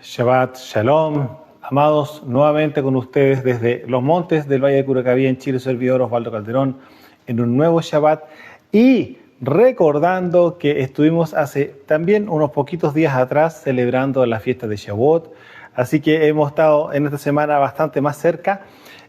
Shabbat Shalom, amados, nuevamente con ustedes desde los montes del Valle de Curacaví en Chile, servidor Osvaldo Calderón, en un nuevo Shabbat y recordando que estuvimos hace también unos poquitos días atrás celebrando la fiesta de Shavuot, así que hemos estado en esta semana bastante más cerca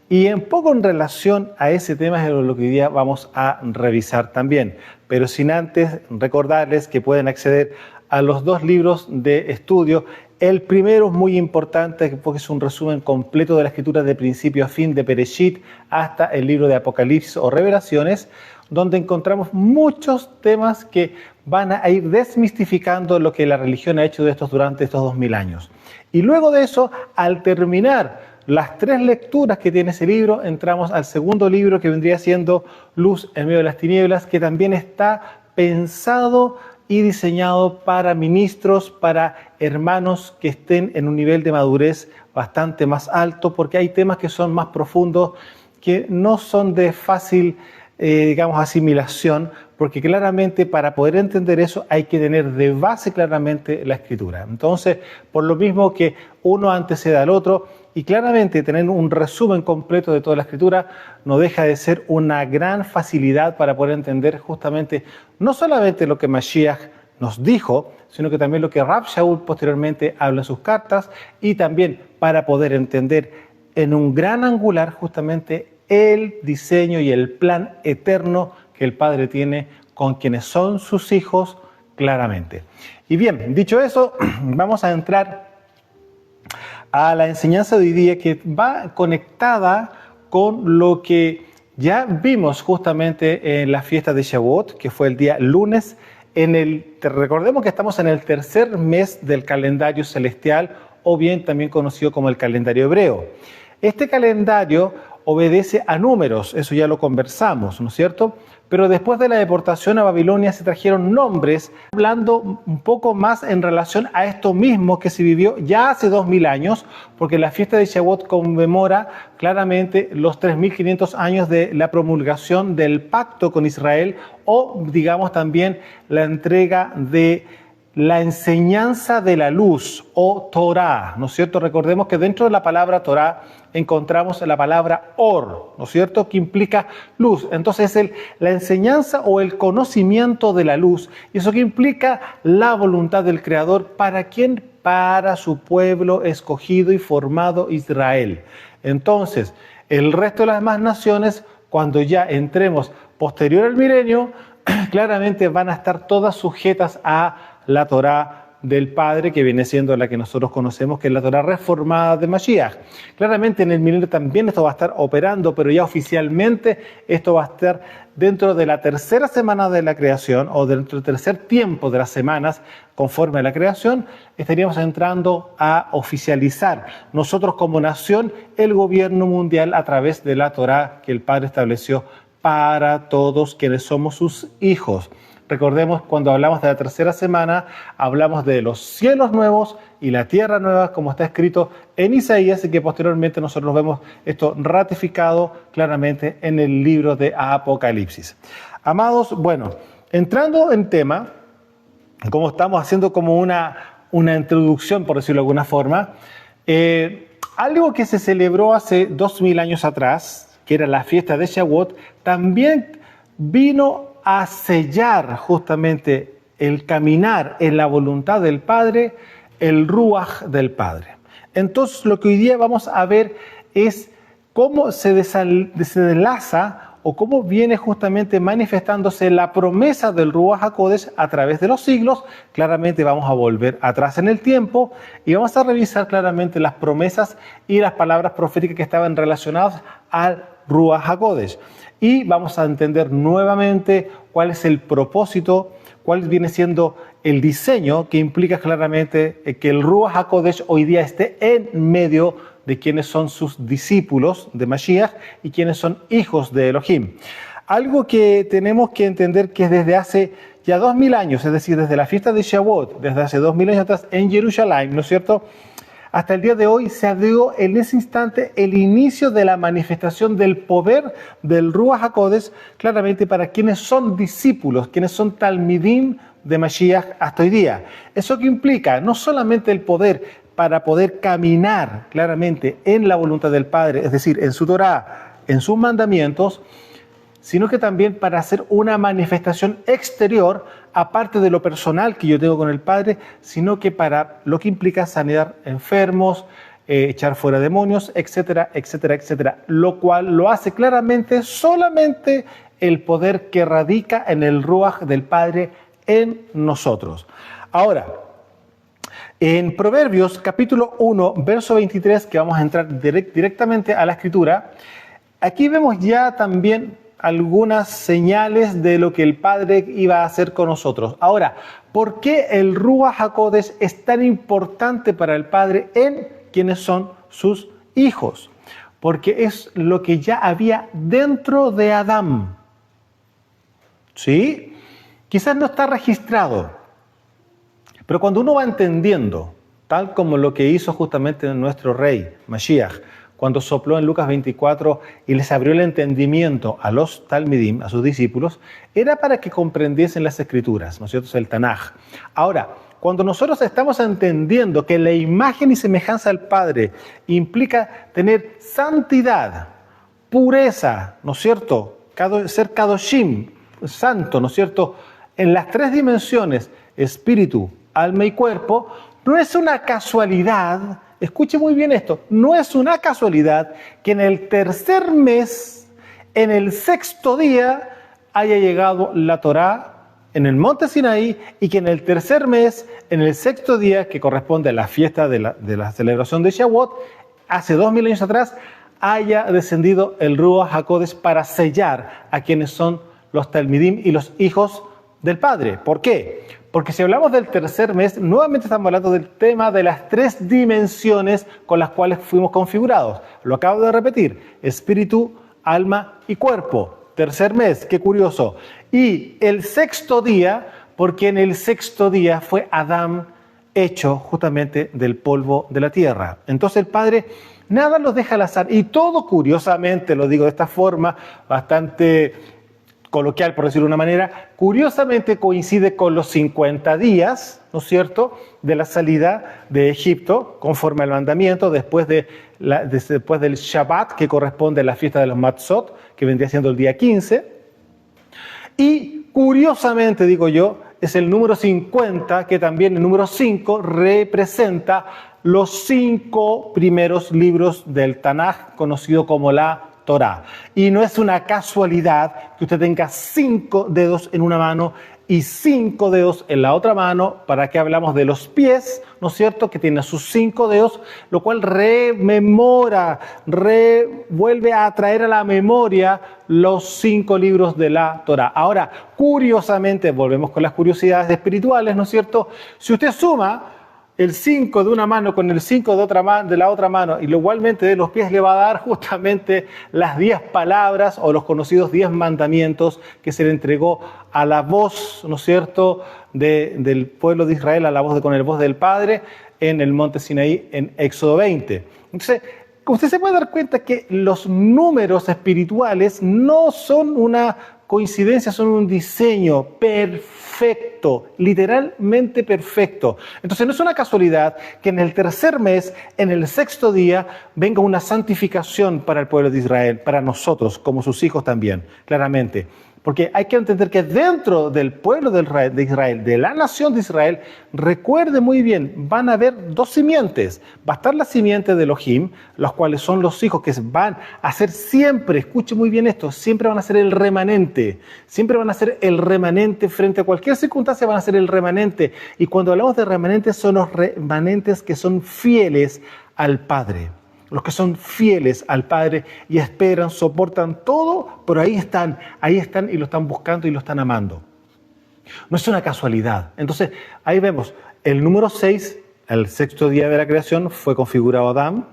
y un poco en relación a ese tema es lo que hoy día vamos a revisar también, pero sin antes recordarles que pueden acceder a los dos libros de estudio. El primero es muy importante porque es un resumen completo de la escritura de principio a fin, de Bereshit hasta el libro de Apocalipsis o Revelaciones, donde encontramos muchos temas que van a ir desmistificando lo que la religión ha hecho durante estos 2000 años. Y luego de eso, al terminar las tres lecturas que tiene ese libro, entramos al segundo libro que vendría siendo Luz en medio de las tinieblas, que también está pensado y diseñado para ministros, para hermanos que estén en un nivel de madurez bastante más alto, porque hay temas que son más profundos, que no son de fácil, asimilación, porque claramente para poder entender eso hay que tener de base claramente la escritura. Entonces, por lo mismo que uno antecede al otro, y claramente tener un resumen completo de toda la escritura no deja de ser una gran facilidad para poder entender justamente no solamente lo que Mashiach nos dijo, sino que también lo que Rab Shaul posteriormente habla en sus cartas y también para poder entender en un gran angular justamente el diseño y el plan eterno que el Padre tiene con quienes son sus hijos claramente. Y bien, dicho eso, vamos a entrar a la enseñanza de hoy día que va conectada con lo que ya vimos justamente en la fiesta de Shavuot, que fue el día lunes. Recordemos que estamos en el tercer mes del calendario celestial, o bien también conocido como el calendario hebreo. Este calendario obedece a números, eso ya lo conversamos, ¿no es cierto? Pero después de la deportación a Babilonia se trajeron nombres, hablando un poco más en relación a esto mismo que se vivió ya hace 2000 años, porque la fiesta de Shavuot conmemora claramente los 3500 años de la promulgación del pacto con Israel, o digamos también la entrega de la enseñanza de la luz o Torah, ¿no es cierto? Recordemos que dentro de la palabra Torah encontramos la palabra or, ¿no es cierto?, que implica luz. Entonces es la enseñanza o el conocimiento de la luz. ¿Y eso que implica? La voluntad del Creador. ¿Para quién? Para su pueblo escogido y formado Israel. Entonces, el resto de las demás naciones, cuando ya entremos posterior al milenio, claramente van a estar todas sujetas a la Torá del Padre, que viene siendo la que nosotros conocemos, que es la Torá reformada de Mashiach. Claramente en el milenio también esto va a estar operando, pero ya oficialmente esto va a estar dentro de la tercera semana de la creación, o dentro del tercer tiempo de las semanas conforme a la creación, estaríamos entrando a oficializar nosotros como nación el gobierno mundial a través de la Torá que el Padre estableció para todos quienes somos sus hijos. Recordemos, cuando hablamos de la tercera semana, hablamos de los cielos nuevos y la tierra nueva, como está escrito en Isaías, y que posteriormente nosotros vemos esto ratificado claramente en el libro de Apocalipsis. Amados, bueno, entrando en tema, como estamos haciendo como una introducción, por decirlo de alguna forma, algo que se celebró hace 2000 años atrás, que era la fiesta de Shavuot, también vino a sellar justamente el caminar en la voluntad del Padre, el Ruach del Padre. Entonces lo que hoy día vamos a ver es cómo se desenlaza o cómo viene justamente manifestándose la promesa del Ruach HaKodesh a través de los siglos. Claramente vamos a volver atrás en el tiempo y vamos a revisar claramente las promesas y las palabras proféticas que estaban relacionadas al Ruach HaKodesh. Y vamos a entender nuevamente cuál es el propósito, cuál viene siendo el diseño que implica claramente que el Ruach HaKodesh hoy día esté en medio de quienes son sus discípulos de Mashiach y quienes son hijos de Elohim. Algo que tenemos que entender que desde hace ya 2000 años, es decir, desde la fiesta de Shavuot, desde hace 2000 años atrás en Jerusalén, ¿no es cierto?, hasta el día de hoy se dio en ese instante el inicio de la manifestación del poder del Ruach HaKodesh, claramente para quienes son discípulos, quienes son talmidim de Mashiach hasta hoy día. ¿Eso qué implica? No solamente el poder para poder caminar claramente en la voluntad del Padre, es decir, en su Torá, en sus mandamientos, sino que también para hacer una manifestación exterior, aparte de lo personal que yo tengo con el Padre, sino que para lo que implica sanar enfermos, echar fuera demonios, etcétera, etcétera, etcétera. Lo cual lo hace claramente solamente el poder que radica en el Ruaj del Padre en nosotros. Ahora, en Proverbios capítulo 1, verso 23, que vamos a entrar directamente a la Escritura, aquí vemos ya también algunas señales de lo que el Padre iba a hacer con nosotros. Ahora, ¿por qué el Ruaj HaKodesh es tan importante para el Padre en quienes son sus hijos? Porque es lo que ya había dentro de Adán. ¿Sí? Quizás no está registrado, pero cuando uno va entendiendo, tal como lo que hizo justamente nuestro rey, Mashiach, cuando sopló en Lucas 24 y les abrió el entendimiento a los Talmidim, a sus discípulos, era para que comprendiesen las Escrituras, ¿no es cierto? Es el Tanaj. Ahora, cuando nosotros estamos entendiendo que la imagen y semejanza al Padre implica tener santidad, pureza, ¿no es cierto? Ser Kadoshim, santo, ¿no es cierto? En las tres dimensiones, espíritu, alma y cuerpo, no es una casualidad. Escuche muy bien esto, no es una casualidad que en el tercer mes, en el sexto día, haya llegado la Torá en el monte Sinaí y que en el tercer mes, en el sexto día, que corresponde a la fiesta de la celebración de Shavuot, hace 2000 años atrás, haya descendido el Ruaj HaKodesh para sellar a quienes son los Talmidim y los hijos del Padre. ¿Por qué? Porque si hablamos del tercer mes, nuevamente estamos hablando del tema de las tres dimensiones con las cuales fuimos configurados. Lo acabo de repetir, espíritu, alma y cuerpo. Tercer mes, qué curioso. Y el sexto día, porque en el sexto día fue Adán hecho justamente del polvo de la tierra. Entonces el Padre nada los deja al azar. Y todo, curiosamente, lo digo de esta forma, bastante coloquial, por decirlo de una manera, curiosamente coincide con los 50 días, ¿no es cierto?, de la salida de Egipto, conforme al mandamiento, después del Shabbat, que corresponde a la fiesta de los Matzot, que vendría siendo el día 15. Y curiosamente, digo yo, es el número 50, que también el número 5 representa los 5 primeros libros del Tanaj, conocido como la Torá. Y no es una casualidad que usted tenga 5 dedos en una mano y 5 dedos en la otra mano. ¿Para qué hablamos de los pies? ¿No es cierto? Que tiene sus 5 dedos, lo cual vuelve a traer a la memoria los 5 libros de la Torá. Ahora, curiosamente, volvemos con las curiosidades espirituales, ¿no es cierto? Si usted suma el 5 de una mano con el 5 de la otra mano y igualmente de los pies, le va a dar justamente las 10 palabras o los conocidos 10 mandamientos que se le entregó a la voz, ¿no es cierto?, del pueblo de Israel, a la voz con el voz del Padre en el monte Sinaí en Éxodo 20. Entonces, usted se puede dar cuenta que los números espirituales no son una coincidencia, son un diseño perfecto, literalmente perfecto. Entonces no es una casualidad que en el tercer mes, en el sexto día, venga una santificación para el pueblo de Israel, para nosotros como sus hijos también, claramente. Porque hay que entender que dentro del pueblo de Israel, de la nación de Israel, recuerde muy bien, van a haber 2 simientes. Va a estar la simiente de Elohim, los cuales son los hijos que van a ser siempre, escuche muy bien esto, siempre van a ser el remanente. Siempre van a ser el remanente frente a cualquier circunstancia, van a ser el remanente. Y cuando hablamos de remanentes, son los remanentes que son fieles al Padre. Los que son fieles al Padre y esperan, soportan todo, pero ahí están y lo están buscando y lo están amando. No es una casualidad. Entonces, ahí vemos, el número 6, el sexto día de la creación, fue configurado Adán,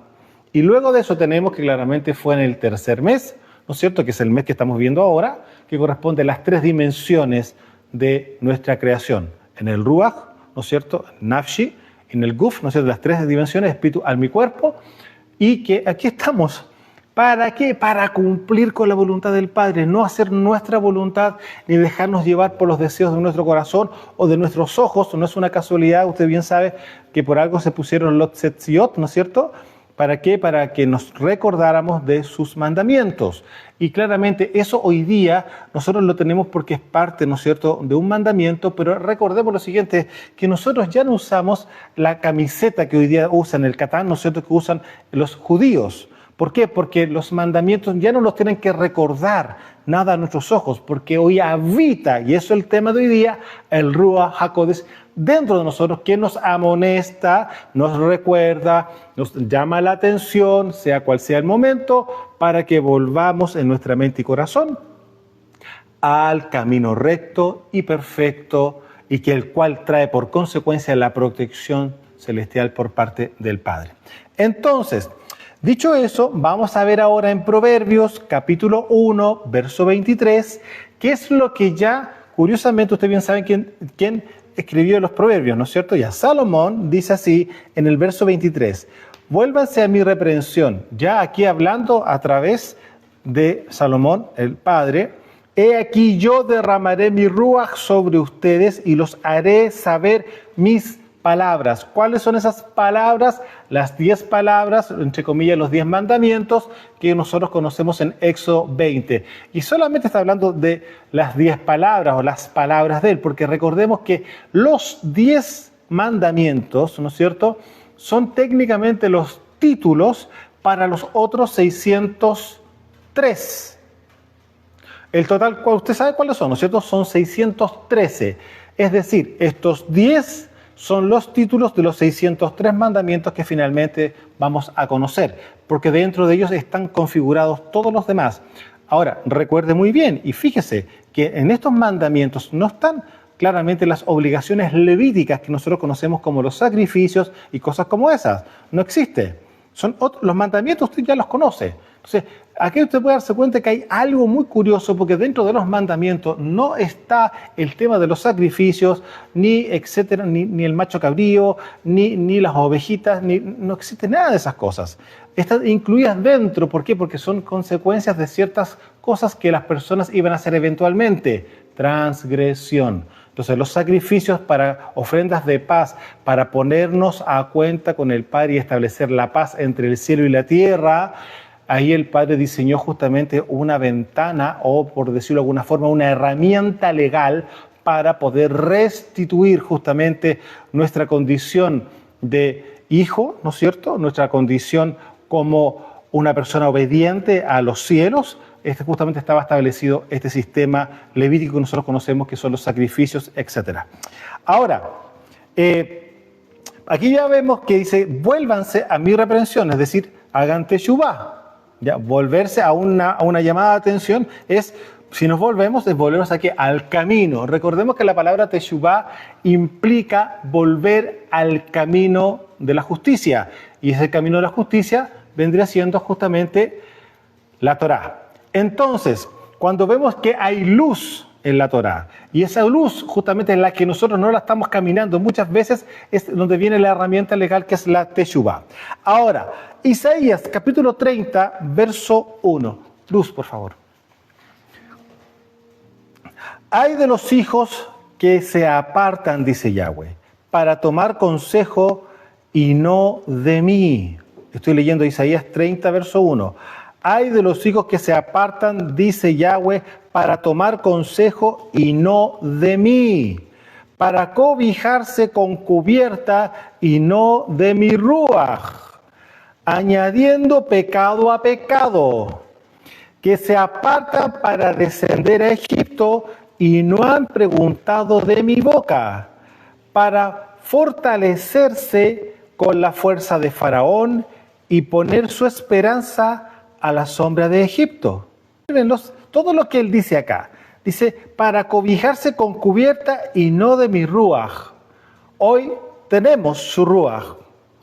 y luego de eso tenemos que claramente fue en el tercer mes, ¿no es cierto?, que es el mes que estamos viendo ahora, que corresponde a las 3 dimensiones de nuestra creación. En el Ruach, ¿no es cierto?, Nafshi, en el Guf, ¿no es cierto?, las 3 dimensiones, espíritu, alma y cuerpo. Y que aquí estamos ¿Para qué? Para cumplir con la voluntad del Padre, no hacer nuestra voluntad ni dejarnos llevar por los deseos de nuestro corazón o de nuestros ojos. No es una casualidad, usted bien sabe que por algo se pusieron los tzetziot, ¿no es cierto? ¿Para qué? Para que nos recordáramos de sus mandamientos. Y claramente eso hoy día nosotros lo tenemos porque es parte, ¿no es cierto?, de un mandamiento, pero recordemos lo siguiente, que nosotros ya no usamos la camiseta que hoy día usan, el catán, ¿no es cierto?, que usan los judíos. ¿Por qué? Porque los mandamientos ya no los tienen que recordar nada a nuestros ojos, porque hoy habita, y eso es el tema de hoy día, el Ruach HaKodesh dentro de nosotros, que nos amonesta, nos recuerda, nos llama la atención, sea cual sea el momento, para que volvamos en nuestra mente y corazón al camino recto y perfecto, y que el cual trae por consecuencia la protección celestial por parte del Padre. Entonces, dicho eso, vamos a ver ahora en Proverbios capítulo 1, verso 23, qué es lo que ya, curiosamente, ustedes bien saben quién escribió los Proverbios, ¿no es cierto? Ya Salomón dice así en el verso 23, vuélvanse a mi reprensión, ya aquí hablando a través de Salomón, el Padre, he aquí yo derramaré mi ruach sobre ustedes y los haré saber mis palabras. ¿Cuáles son esas palabras? Las 10 palabras, entre comillas, los 10 mandamientos que nosotros conocemos en Éxodo 20. Y solamente está hablando de las 10 palabras o las palabras de él, porque recordemos que los 10 mandamientos, ¿no es cierto?, son técnicamente los títulos para los otros 603. El total, usted sabe cuáles son, ¿no es cierto? Son 613. Es decir, estos 10 son los títulos de los 603 mandamientos que finalmente vamos a conocer, porque dentro de ellos están configurados todos los demás. Ahora, recuerde muy bien y fíjese que en estos mandamientos no están claramente las obligaciones levíticas que nosotros conocemos como los sacrificios y cosas como esas. No existe. Los mandamientos usted ya los conoce. Entonces, aquí usted puede darse cuenta que hay algo muy curioso, porque dentro de los mandamientos no está el tema de los sacrificios, ni etcétera, ni el macho cabrío, ni las ovejitas, no existe nada de esas cosas. Están incluidas dentro, ¿por qué? Porque son consecuencias de ciertas cosas que las personas iban a hacer eventualmente. Transgresión. Entonces, los sacrificios para ofrendas de paz, para ponernos a cuenta con el Padre y establecer la paz entre el cielo y la tierra, ahí el Padre diseñó justamente una ventana, o por decirlo de alguna forma, una herramienta legal para poder restituir justamente nuestra condición de hijo, ¿no es cierto?, nuestra condición como una persona obediente a los cielos. Justamente estaba establecido este sistema levítico que nosotros conocemos, que son los sacrificios, etc. Ahora, aquí ya vemos que dice, vuélvanse a mi reprensión, es decir, hagan teshuvá. Ya, volverse a una llamada de atención es, si nos volvemos, es volvernos aquí al camino. Recordemos que la palabra teshuvá implica volver al camino de la justicia, y ese camino de la justicia vendría siendo justamente la Torá. Entonces, cuando vemos que hay luz en la Torá, y esa luz justamente en la que nosotros no la estamos caminando, muchas veces es donde viene la herramienta legal, que es la teshuvá. Ahora, Isaías capítulo 30, verso 1. Luz, por favor. Hay de los hijos que se apartan, dice Yahweh, para tomar consejo y no de mí. Estoy leyendo Isaías 30, verso 1. Hay de los hijos que se apartan, dice Yahweh, para tomar consejo y no de mí, para cobijarse con cubierta y no de mi ruach, añadiendo pecado a pecado, que se apartan para descender a Egipto y no han preguntado de mi boca, para fortalecerse con la fuerza de Faraón y poner su esperanza a la sombra de Egipto. Todo lo que él dice acá, dice, para cobijarse con cubierta y no de mi ruach. Hoy tenemos su ruach,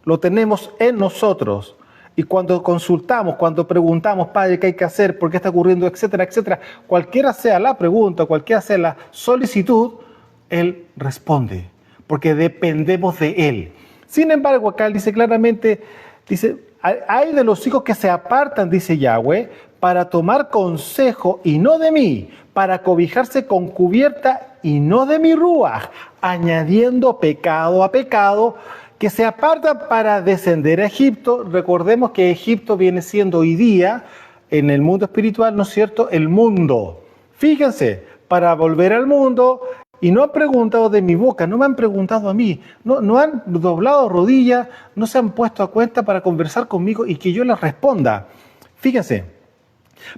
lo tenemos en nosotros. Y cuando consultamos, cuando preguntamos, Padre, ¿qué hay que hacer? ¿Por qué está ocurriendo? Etcétera, etcétera. Cualquiera sea la pregunta, cualquiera sea la solicitud, Él responde, porque dependemos de Él. Sin embargo, acá él dice claramente, dice, Hay de los hijos que se apartan, dice Yahweh, para tomar consejo y no de mí, para cobijarse con cubierta y no de mi ruaj, añadiendo pecado a pecado, que se apartan para descender a Egipto. Recordemos que Egipto viene siendo hoy día, en el mundo espiritual, ¿no es cierto?, el mundo. Fíjense, para volver al mundo, y no han preguntado de mi boca, no me han preguntado a mí, no han doblado rodillas, no se han puesto a cuenta para conversar conmigo y que yo les responda. Fíjense,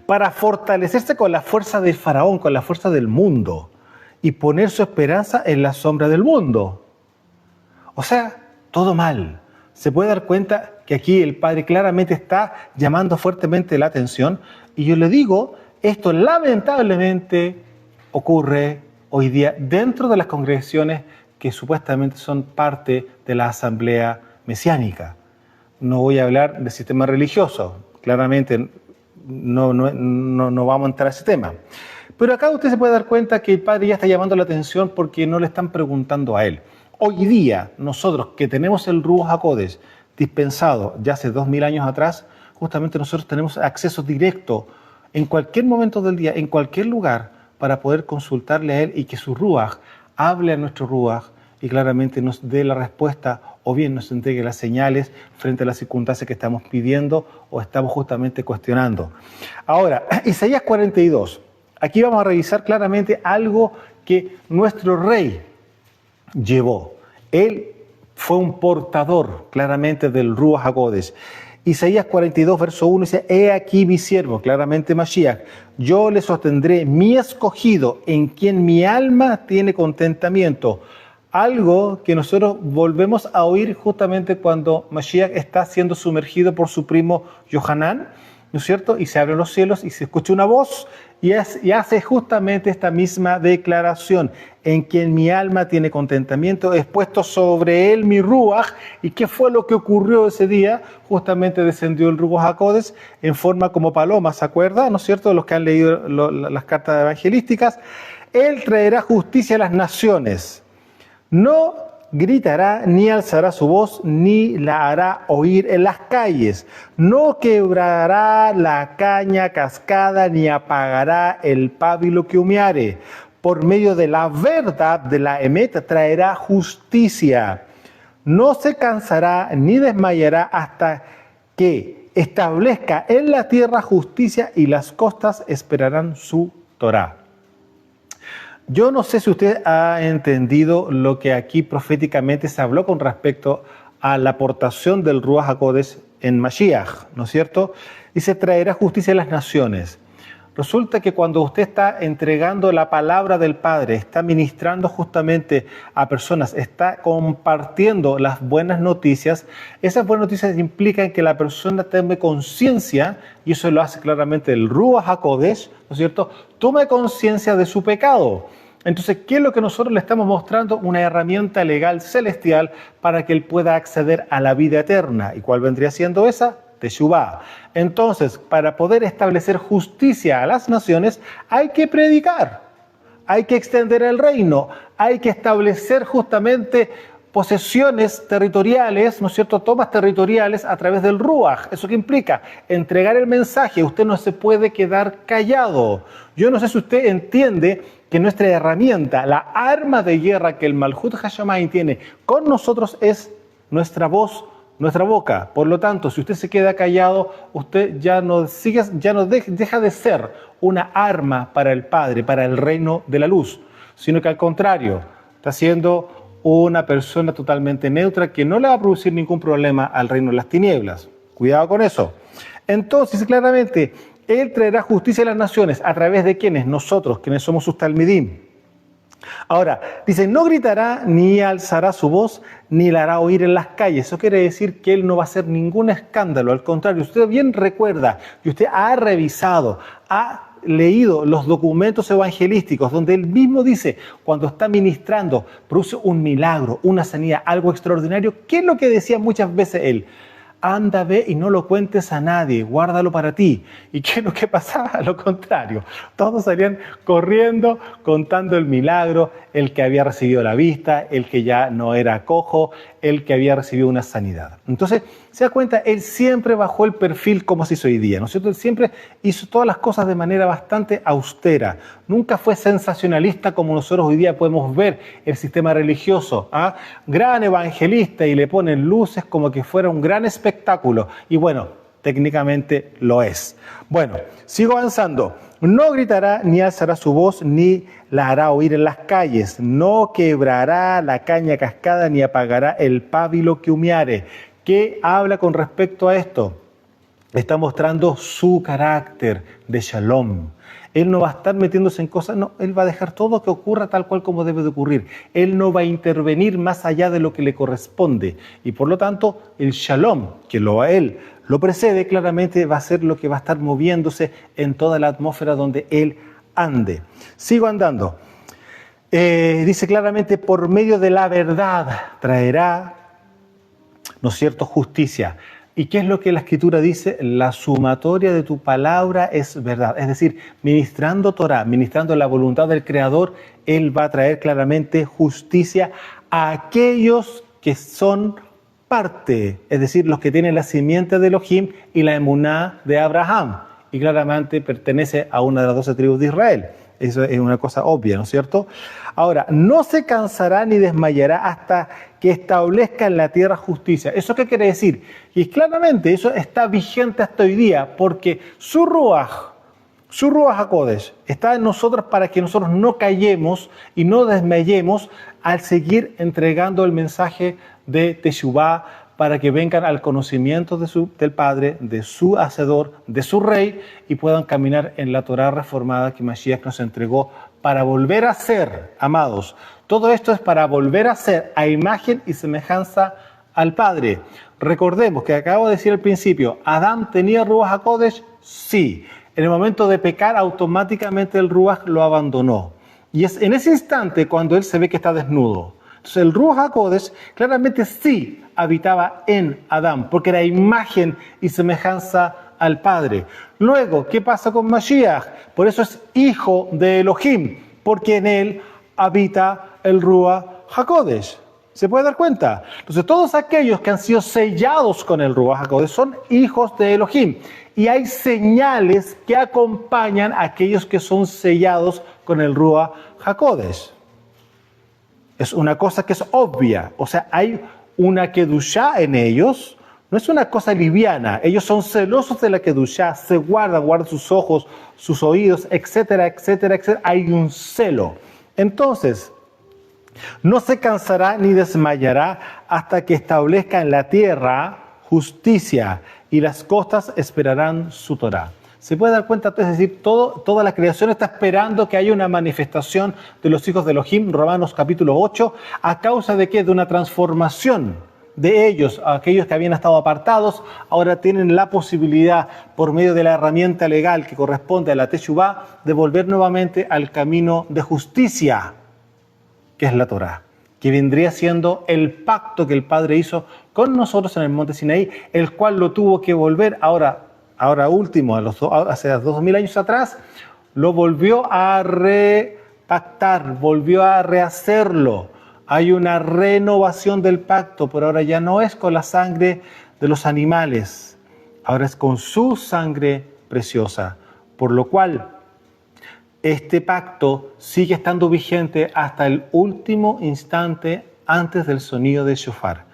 para fortalecerse con la fuerza del faraón, con la fuerza del mundo, y poner su esperanza en la sombra del mundo. O sea, todo mal. Se puede dar cuenta que aquí el Padre claramente está llamando fuertemente la atención, y yo le digo, esto lamentablemente ocurre hoy día dentro de las congregaciones que supuestamente son parte de la asamblea mesiánica. No voy a hablar del sistema religioso, claramente no vamos a entrar a ese tema. Pero acá usted se puede dar cuenta que el Padre ya está llamando la atención porque no le están preguntando a él. Hoy día, nosotros que tenemos el Ruach HaKodesh dispensado ya hace 2000 años atrás, justamente nosotros tenemos acceso directo en cualquier momento del día, en cualquier lugar, para poder consultarle a él y que su Ruach hable a nuestro Ruach y claramente nos dé la respuesta o bien nos entregue las señales frente a las circunstancias que estamos pidiendo o estamos justamente cuestionando. Ahora, Isaías 42. Aquí vamos a revisar claramente algo que nuestro rey llevó. Él fue un portador claramente del Ruach HaKodesh. Isaías 42, verso 1 dice, he aquí mi siervo, claramente Mashiach, yo le sostendré mi escogido, en quien mi alma tiene contentamiento. Algo que nosotros volvemos a oír justamente cuando Mashiach está siendo sumergido por su primo Yohanan, ¿no es cierto? Y se abren los cielos y se escucha una voz y hace justamente esta misma declaración. En quien mi alma tiene contentamiento, he puesto sobre él mi Ruach. ¿Y qué fue lo que ocurrió ese día? Justamente descendió el Ruach HaKodesh en forma como paloma, ¿se acuerdan? ¿No es cierto? Los que han leído las cartas evangelísticas. Él traerá justicia a las naciones. No gritará, ni alzará su voz, ni la hará oír en las calles. No quebrará la caña cascada, ni apagará el pábilo que humeare. Por medio de la verdad de la Emet traerá justicia. No se cansará ni desmayará hasta que establezca en la tierra justicia y las costas esperarán su Torá. Yo no sé si usted ha entendido lo que aquí proféticamente se habló con respecto a la aportación del Ruach HaKodesh en Mashiach, ¿no es cierto? Y se traerá justicia a las naciones. Resulta que cuando usted está entregando la palabra del Padre, está ministrando justamente a personas, está compartiendo las buenas noticias, esas buenas noticias implican que la persona tome conciencia, y eso lo hace claramente el Ruach HaKodesh, ¿no es cierto? Tome conciencia de su pecado. Entonces, ¿qué es lo que nosotros le estamos mostrando? Una herramienta legal celestial para que él pueda acceder a la vida eterna. ¿Y cuál vendría siendo esa? Teshuvá. Entonces, para poder establecer justicia a las naciones, hay que predicar, hay que extender el reino, hay que establecer justamente posesiones territoriales, ¿no es cierto?, tomas territoriales a través del Ruach. ¿Eso qué implica? Entregar el mensaje. Usted no se puede quedar callado. Yo no sé si usted entiende que nuestra herramienta, la arma de guerra que el Malhut Hashamayim tiene con nosotros es nuestra voz, nuestra boca. Por lo tanto, si usted se queda callado, usted ya no deja de ser una arma para el Padre, para el reino de la luz, sino que al contrario, está siendo una persona totalmente neutra que no le va a producir ningún problema al reino de las tinieblas. Cuidado con eso. Entonces, claramente, Él traerá justicia a las naciones. ¿A través de quiénes? Nosotros, quienes somos sus talmidim. Ahora, dice, no gritará ni alzará su voz, ni la hará oír en las calles. Eso quiere decir que él no va a hacer ningún escándalo. Al contrario, usted bien recuerda y usted ha revisado, ha leído los documentos evangelísticos donde él mismo dice, cuando está ministrando, produce un milagro, una sanidad, algo extraordinario. ¿Qué es lo que decía muchas veces él? Anda, ve y no lo cuentes a nadie, guárdalo para ti. ¿Y qué es lo que pasaba? Lo contrario, todos salían corriendo contando el milagro, el que había recibido la vista, el que ya no era cojo, el que había recibido una sanidad. Entonces, se da cuenta, él siempre bajó el perfil como se hizo hoy día, ¿no es cierto? Él siempre hizo todas las cosas de manera bastante austera. Nunca fue sensacionalista como nosotros hoy día podemos ver el sistema religioso. ¿Ah? Gran evangelista y le ponen luces como que fuera un gran espectáculo. Y bueno, técnicamente lo es. Bueno, sigo avanzando. No gritará ni alzará su voz ni la hará oír en las calles. No quebrará la caña cascada ni apagará el pábilo que humeare. ¿Qué habla con respecto a esto? Está mostrando su carácter de shalom. Él no va a estar metiéndose en cosas, no, él va a dejar todo que ocurra tal cual como debe de ocurrir. Él no va a intervenir más allá de lo que le corresponde. Y por lo tanto, el shalom, que a él lo precede, claramente va a ser lo que va a estar moviéndose en toda la atmósfera donde él ande. Sigo andando. Dice claramente, por medio de la verdad traerá, ¿no es cierto?, justicia. ¿Y qué es lo que la Escritura dice? La sumatoria de tu palabra es verdad. Es decir, ministrando Torah, ministrando la voluntad del Creador, Él va a traer claramente justicia a aquellos que son parte, es decir, los que tienen la simiente de Elohim y la emuná de Abraham. Y claramente pertenece a una de las 12 tribus de Israel. Eso es una cosa obvia, ¿no es cierto? Ahora, no se cansará ni desmayará hasta que establezca en la tierra justicia. ¿Eso qué quiere decir? Y claramente eso está vigente hasta hoy día, porque su Ruach HaKodesh está en nosotros para que nosotros no callemos y no desmayemos al seguir entregando el mensaje de Teshuvá, para que vengan al conocimiento del Padre, de su Hacedor, de su Rey, y puedan caminar en la Torá reformada que Mashiach nos entregó para volver a ser, amados. Todo esto es para volver a ser a imagen y semejanza al Padre. Recordemos que acabo de decir al principio, ¿Adán tenía Ruach HaKodesh? Sí. En el momento de pecar, automáticamente el Ruach lo abandonó. Y es en ese instante cuando él se ve que está desnudo. Entonces el Ruach HaKodesh claramente sí habitaba en Adán, porque era imagen y semejanza al Padre. Luego, ¿qué pasa con Mashiach? Por eso es hijo de Elohim, porque en él habita el Ruach HaKodesh. ¿Se puede dar cuenta? Entonces todos aquellos que han sido sellados con el Ruach HaKodesh son hijos de Elohim. Y hay señales que acompañan a aquellos que son sellados con el Ruach HaKodesh. Es una cosa que es obvia, o sea, hay una kedushá en ellos, no es una cosa liviana, ellos son celosos de la kedushá, se guardan sus ojos, sus oídos, etcétera, etcétera, etcétera, hay un celo. Entonces, no se cansará ni desmayará hasta que establezca en la tierra justicia y las costas esperarán su Torá. Se puede dar cuenta, es decir, toda la creación está esperando que haya una manifestación de los hijos de Elohim, Romanos capítulo 8, ¿a causa de qué? De una transformación de ellos, aquellos que habían estado apartados, ahora tienen la posibilidad, por medio de la herramienta legal que corresponde a la Teshuvá, de volver nuevamente al camino de justicia, que es la Torá, que vendría siendo el pacto que el Padre hizo con nosotros en el monte Sinaí, el cual lo tuvo que volver ahora último, hace 2000 años atrás, lo volvió a repactar, volvió a rehacerlo. Hay una renovación del pacto, pero ahora ya no es con la sangre de los animales, ahora es con su sangre preciosa, por lo cual este pacto sigue estando vigente hasta el último instante antes del sonido del shofar.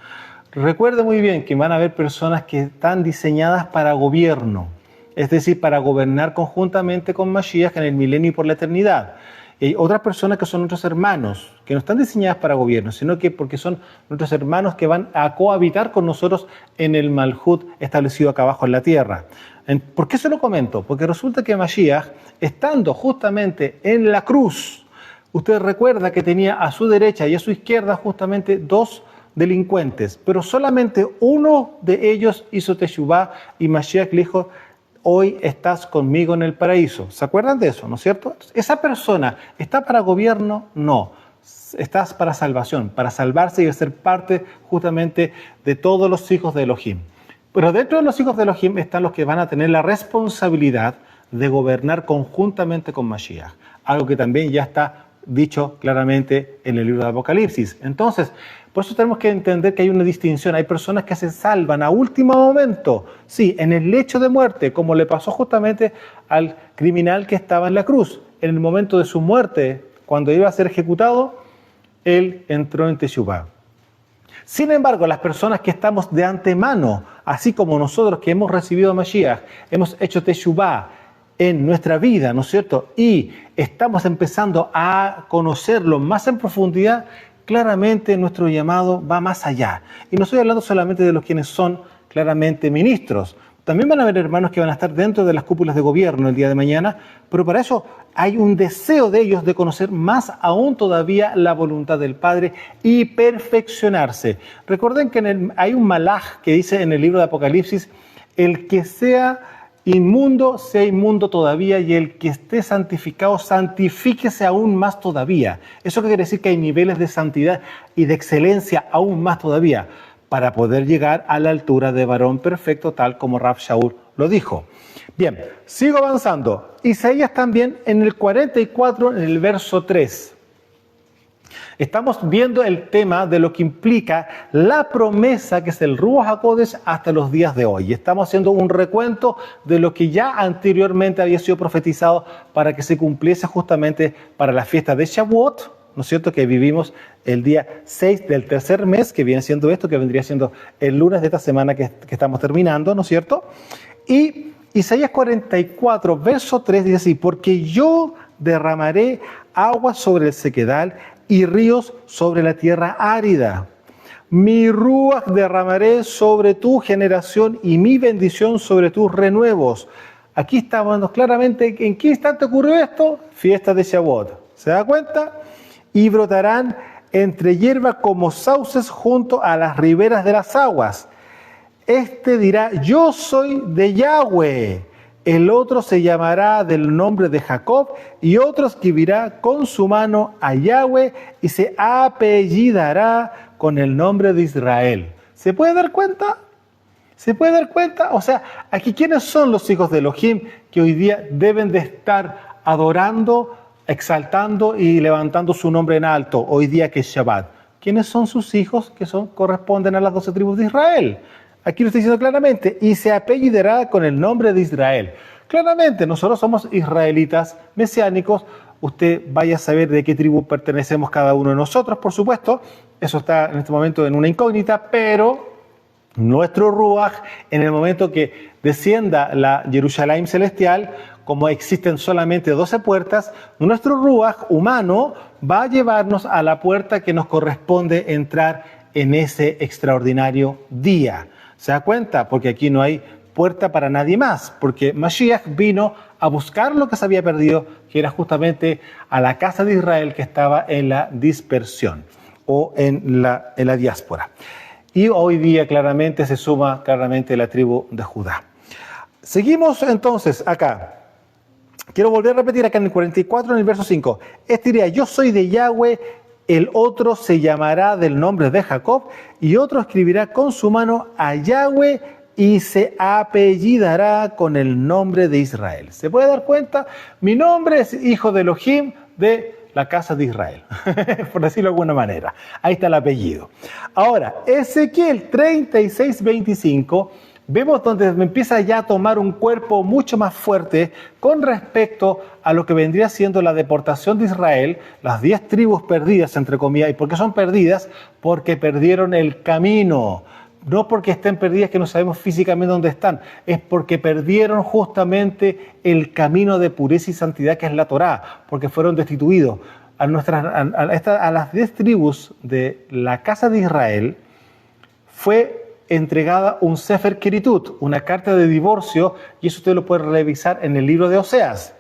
Recuerde muy bien que van a haber personas que están diseñadas para gobierno, es decir, para gobernar conjuntamente con Mashiach en el milenio y por la eternidad. Y hay otras personas que son nuestros hermanos, que no están diseñadas para gobierno, sino que porque son nuestros hermanos que van a cohabitar con nosotros en el Malhut establecido acá abajo en la tierra. ¿Por qué se lo comento? Porque resulta que Mashiach, estando justamente en la cruz, usted recuerda que tenía a su derecha y a su izquierda justamente dos delincuentes, pero solamente uno de ellos hizo Teshuvá y Mashiach le dijo, hoy estás conmigo en el paraíso. ¿Se acuerdan de eso, no es cierto? ¿Esa persona está para gobierno? No. Estás para salvación, para salvarse y ser parte justamente de todos los hijos de Elohim. Pero dentro de los hijos de Elohim están los que van a tener la responsabilidad de gobernar conjuntamente con Mashiach, algo que también ya está dicho claramente en el libro de Apocalipsis. Entonces, Por eso tenemos que entender que hay una distinción. Hay personas que se salvan a último momento, sí, en el lecho de muerte, como le pasó justamente al criminal que estaba en la cruz. En el momento de su muerte, cuando iba a ser ejecutado, él entró en Teshuvá. Sin embargo, las personas que estamos de antemano, así como nosotros que hemos recibido a Mashiach, hemos hecho Teshuvá en nuestra vida, ¿no es cierto? Y estamos empezando a conocerlo más en profundidad, claramente nuestro llamado va más allá. Y no estoy hablando solamente de los quienes son claramente ministros. También van a haber hermanos que van a estar dentro de las cúpulas de gobierno el día de mañana, pero para eso hay un deseo de ellos de conocer más aún todavía la voluntad del Padre y perfeccionarse. Recuerden que hay un malaj que dice en el libro de Apocalipsis, el que sea inmundo todavía, y el que esté santificado, santifíquese aún más todavía. ¿Eso quiere decir? Que hay niveles de santidad y de excelencia aún más todavía, para poder llegar a la altura de varón perfecto, tal como Rav Shaul lo dijo. Bien, sigo avanzando. Isaías también en el 44, en el verso 3. Estamos viendo el tema de lo que implica la promesa que es el Ruach HaKodesh hasta los días de hoy. Estamos haciendo un recuento de lo que ya anteriormente había sido profetizado para que se cumpliese justamente para la fiesta de Shavuot, ¿no es cierto?, que vivimos el día 6 del tercer mes, que viene siendo esto, que vendría siendo el lunes de esta semana que estamos terminando, ¿no es cierto? Y Isaías 44, verso 3 dice así, porque yo derramaré agua sobre el sequedal y ríos sobre la tierra árida. Mi ruach derramaré sobre tu generación y mi bendición sobre tus renuevos. Aquí estamos claramente, ¿en qué instante ocurrió esto? Fiesta de Shavuot. ¿Se da cuenta? Y brotarán entre hierba como sauces junto a las riberas de las aguas. Este dirá, yo soy de Yahweh. El otro se llamará del nombre de Jacob, y otro escribirá con su mano a Yahweh y se apellidará con el nombre de Israel. ¿Se puede dar cuenta? ¿Se puede dar cuenta? O sea, aquí, ¿quiénes son los hijos de Elohim que hoy día deben de estar adorando, exaltando y levantando su nombre en alto hoy día que es Shabbat? ¿Quiénes son sus hijos que corresponden a las 12 tribus de Israel? Aquí lo está diciendo claramente, y se apellidará con el nombre de Israel. Claramente, nosotros somos israelitas mesiánicos. Usted vaya a saber de qué tribu pertenecemos cada uno de nosotros, por supuesto. Eso está en este momento en una incógnita, pero nuestro Ruach, en el momento que descienda la Jerusalén celestial, como existen solamente 12 puertas, nuestro Ruach humano va a llevarnos a la puerta que nos corresponde entrar en ese extraordinario día. ¿Se da cuenta? Porque aquí no hay puerta para nadie más, porque Mashiach vino a buscar lo que se había perdido, que era justamente a la casa de Israel que estaba en la dispersión o en la diáspora. Y hoy día claramente se suma la tribu de Judá. Seguimos entonces acá. Quiero volver a repetir acá en el 44, en el verso 5. Este diría, yo soy de Yahweh. El otro se llamará del nombre de Jacob, y otro escribirá con su mano a Yahweh y se apellidará con el nombre de Israel. ¿Se puede dar cuenta? Mi nombre es hijo de Elohim de la casa de Israel, por decirlo de alguna manera. Ahí está el apellido. Ahora, Ezequiel 36:25, vemos donde empieza ya a tomar un cuerpo mucho más fuerte con respecto a lo que vendría siendo la deportación de Israel, las 10 tribus perdidas, entre comillas. ¿Y por qué son perdidas? Porque perdieron el camino. No porque estén perdidas que no sabemos físicamente dónde están, es porque perdieron justamente el camino de pureza y santidad que es la Torá, porque fueron destituidos. A las 10 tribus de la casa de Israel fue entregada un Sefer Keritut, una carta de divorcio, y eso usted lo puede revisar en el libro de Oseas.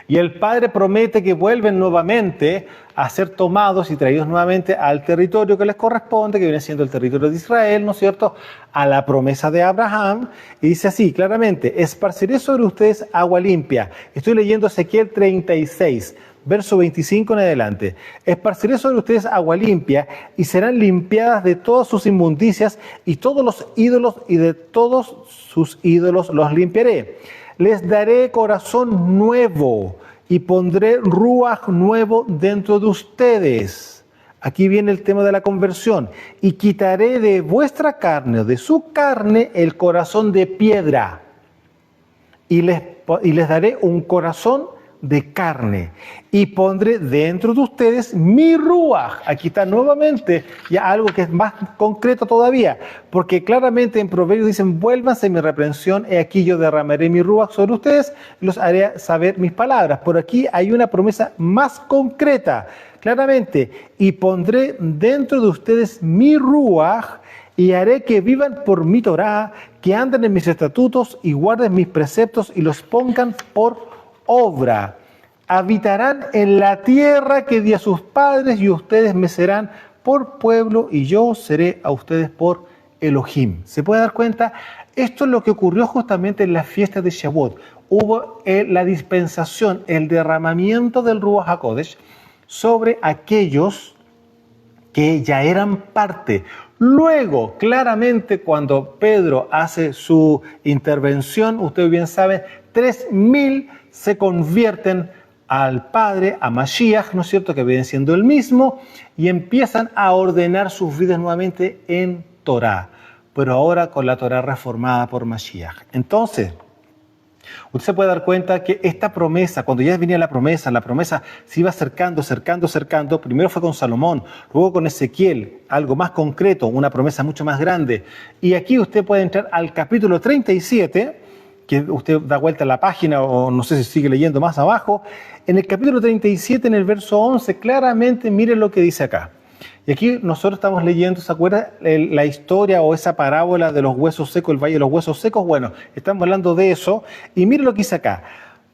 Y el Padre promete que vuelven nuevamente a ser tomados y traídos nuevamente al territorio que les corresponde, que viene siendo el territorio de Israel, ¿no es cierto?, a la promesa de Abraham. Y dice así, claramente, esparciré sobre ustedes agua limpia. Estoy leyendo Ezequiel 36, verso 25 en adelante. Esparciré sobre ustedes agua limpia y serán limpiadas de todas sus inmundicias, y todos los ídolos y de todos sus ídolos los limpiaré. Les daré corazón nuevo y pondré ruaj nuevo dentro de ustedes. Aquí viene el tema de la conversión. Y quitaré de vuestra carne, de su carne, el corazón de piedra. Y les daré un corazón de carne. Y pondré dentro de ustedes mi ruaj. Aquí está nuevamente ya algo que es más concreto todavía. Porque claramente en Proverbios dicen, vuélvanse mi reprensión. He aquí yo derramaré mi ruaj sobre ustedes. Y los haré saber mis palabras. Por aquí hay una promesa más concreta. Claramente, y pondré dentro de ustedes mi ruaj, y haré que vivan por mi Torá, que anden en mis estatutos y guarden mis preceptos y los pongan por obra. Habitarán en la tierra que di a sus padres, y ustedes me serán por pueblo, y yo seré a ustedes por Elohim. ¿Se puede dar cuenta? Esto es lo que ocurrió justamente en la fiesta de Shavuot. Hubo la dispensación, el derramamiento del Ruach HaKodesh sobre aquellos que ya eran parte. Luego, claramente, cuando Pedro hace su intervención, ustedes bien saben, 3.000 se convierten al Padre, a Mashiach, ¿no es cierto?, que viene siendo el mismo, y empiezan a ordenar sus vidas nuevamente en Torá, pero ahora con la Torá reformada por Mashiach. Entonces, usted se puede dar cuenta que esta promesa, cuando ya venía la promesa se iba acercando. Primero fue con Salomón, luego con Ezequiel, algo más concreto, una promesa mucho más grande. Y aquí usted puede entrar al capítulo 37, que usted da vuelta a la página o no sé si sigue leyendo más abajo. En el capítulo 37, en el verso 11, claramente mire lo que dice acá. Y aquí nosotros estamos leyendo, ¿se acuerda la historia o esa parábola de los huesos secos, el valle de los huesos secos? Bueno, estamos hablando de eso. Y mire lo que dice acá.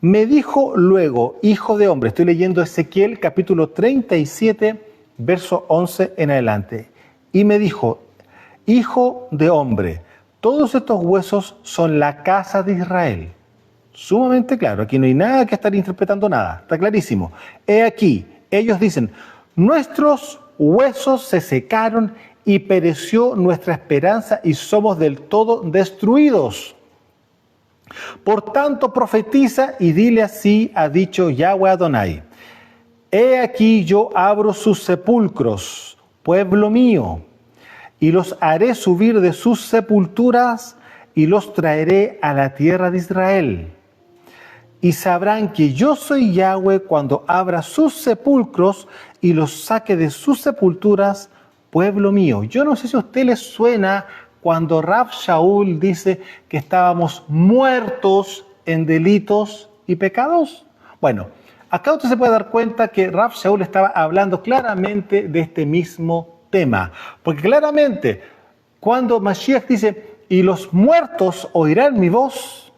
Me dijo luego, hijo de hombre, estoy leyendo Ezequiel capítulo 37, verso 11 en adelante. Y me dijo, hijo de hombre, todos estos huesos son la casa de Israel. Sumamente claro, aquí no hay nada que estar interpretando nada, está clarísimo. He aquí, ellos dicen, nuestros huesos se secaron y pereció nuestra esperanza y somos del todo destruidos. Por tanto, profetiza y dile así ha dicho Yahweh Adonai. He aquí yo abro sus sepulcros, pueblo mío, y los haré subir de sus sepulturas y los traeré a la tierra de Israel. Y sabrán que yo soy Yahweh cuando abra sus sepulcros y los saque de sus sepulturas, pueblo mío. Yo no sé si a usted le suena cuando Rav Shaul dice que estábamos muertos en delitos y pecados. Bueno, acá usted se puede dar cuenta que Rav Shaul estaba hablando claramente de este mismo tema. Porque claramente, cuando Mashiach dice, y los muertos oirán mi voz,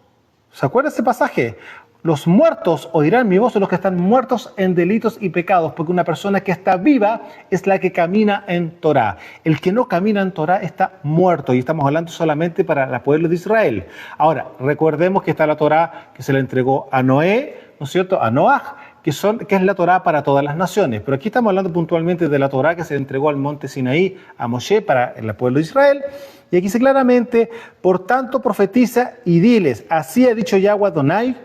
¿se acuerda ese pasaje? Los muertos oirán mi voz, son los que están muertos en delitos y pecados, porque una persona que está viva es la que camina en Torá. El que no camina en Torá está muerto, y estamos hablando solamente para el pueblo de Israel. Ahora, recordemos que está la Torá que se le entregó a Noé, ¿no es cierto?, a Noaj, que es la Torá para todas las naciones. Pero aquí estamos hablando puntualmente de la Torá que se le entregó al monte Sinaí, a Moshe, para el pueblo de Israel. Y aquí dice claramente, por tanto profetiza y diles, así ha dicho Yahweh Adonai,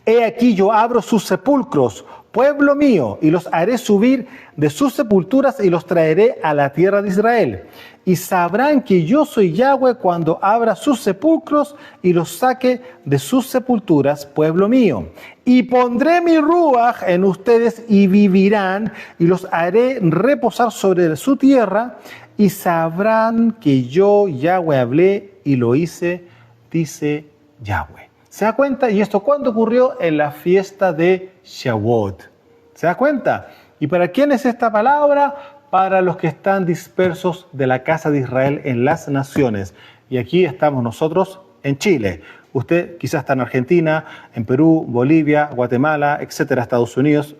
he aquí yo abro sus sepulcros, pueblo mío, y los haré subir de sus sepulturas y los traeré a la tierra de Israel. Y sabrán que yo soy Yahweh cuando abra sus sepulcros y los saque de sus sepulturas, pueblo mío. Y pondré mi ruaj en ustedes y vivirán, y los haré reposar sobre su tierra, y sabrán que yo, Yahweh, hablé y lo hice, dice Yahweh. ¿Se da cuenta? ¿Y esto cuándo ocurrió? En la fiesta de Shavuot. ¿Se da cuenta? ¿Y para quién es esta palabra? Para los que están dispersos de la casa de Israel en las naciones. Y aquí estamos nosotros en Chile. Usted quizás está en Argentina, en Perú, Bolivia, Guatemala, etcétera, Estados Unidos,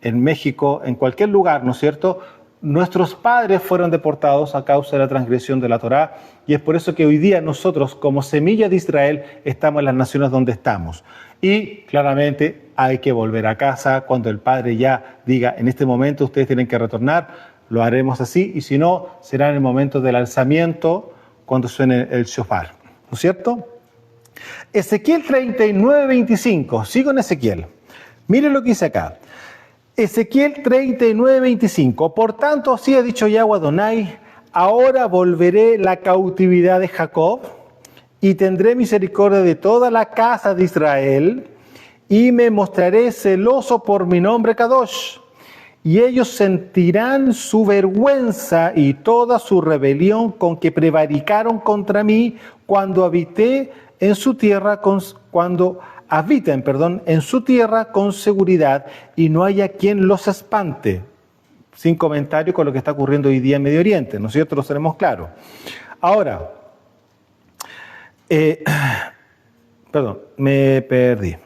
en México, en cualquier lugar, ¿no es cierto? Nuestros padres fueron deportados a causa de la transgresión de la Torá, y es por eso que hoy día nosotros, como semilla de Israel, estamos en las naciones donde estamos. Y claramente hay que volver a casa cuando el Padre ya diga, en este momento ustedes tienen que retornar, lo haremos así, y si no, será en el momento del alzamiento, cuando suene el shofar, ¿no es cierto? Ezequiel 39:25, sigo en Ezequiel. Miren lo que dice acá. Ezequiel 39:25. Por tanto, así ha dicho Yahweh Adonai, ahora volveré la cautividad de Jacob y tendré misericordia de toda la casa de Israel y me mostraré celoso por mi nombre Kadosh. Y ellos sentirán su vergüenza y toda su rebelión con que prevaricaron contra mí cuando habiten en su tierra con seguridad y no haya quien los espante. Sin comentario con lo que está ocurriendo hoy día en Medio Oriente, ¿no es cierto? Lo tenemos claro. Ahora, me perdí.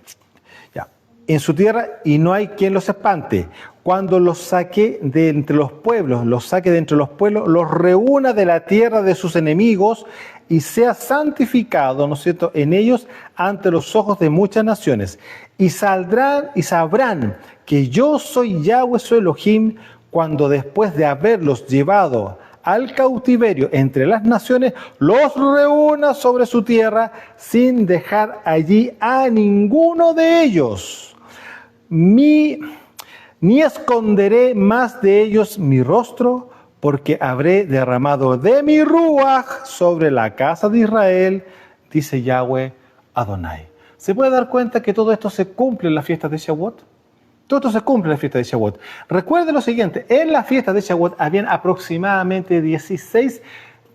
Ya. En su tierra y no hay quien los espante. Cuando los saque de entre los pueblos, los reúna de la tierra de sus enemigos y sea santificado, ¿no es cierto?, en ellos ante los ojos de muchas naciones. Y saldrán y sabrán que yo soy Yahweh, su Elohim, cuando después de haberlos llevado al cautiverio entre las naciones, los reúna sobre su tierra sin dejar allí a ninguno de ellos. Ni esconderé más de ellos mi rostro, porque habré derramado de mi ruaj sobre la casa de Israel, dice Yahweh Adonai. ¿Se puede dar cuenta que todo esto se cumple en la fiesta de Shavuot? Todo esto se cumple en la fiesta de Shavuot. Recuerde lo siguiente, en la fiesta de Shavuot habían aproximadamente 16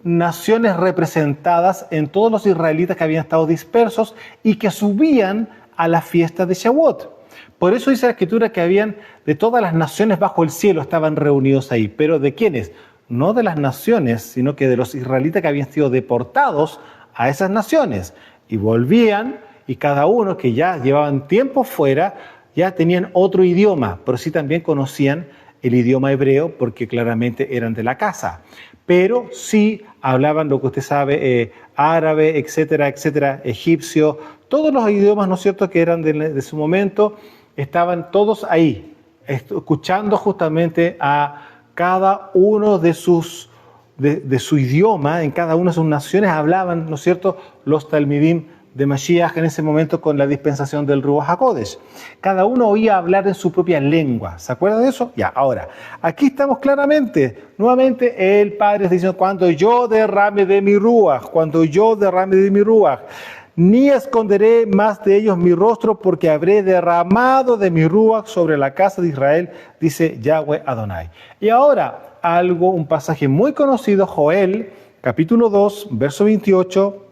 naciones representadas en todos los israelitas que habían estado dispersos y que subían a la fiesta de Shavuot. Por eso dice la Escritura que habían de todas las naciones bajo el cielo estaban reunidos ahí. ¿Pero de quiénes? No de las naciones, sino que de los israelitas que habían sido deportados a esas naciones. Y volvían, y cada uno que ya llevaban tiempo fuera, ya tenían otro idioma, pero sí también conocían el idioma hebreo porque claramente eran de la casa. Pero sí hablaban lo que usted sabe, árabe, etcétera, etcétera, egipcio, todos los idiomas, ¿no es cierto?, que eran de su momento, estaban todos ahí, escuchando justamente a cada uno de su idioma, en cada una de sus naciones hablaban, ¿no es cierto?, los Talmidim de Mashiach en ese momento con la dispensación del Ruach HaKodesh. Cada uno oía hablar en su propia lengua. ¿Se acuerda de eso? Ya, ahora, aquí estamos claramente. Nuevamente el Padre está diciendo, cuando yo derrame de mi Ruach, ni esconderé más de ellos mi rostro, porque habré derramado de mi Ruach sobre la casa de Israel, dice Yahweh Adonai. Y ahora, un pasaje muy conocido, Joel, capítulo 2, verso 28,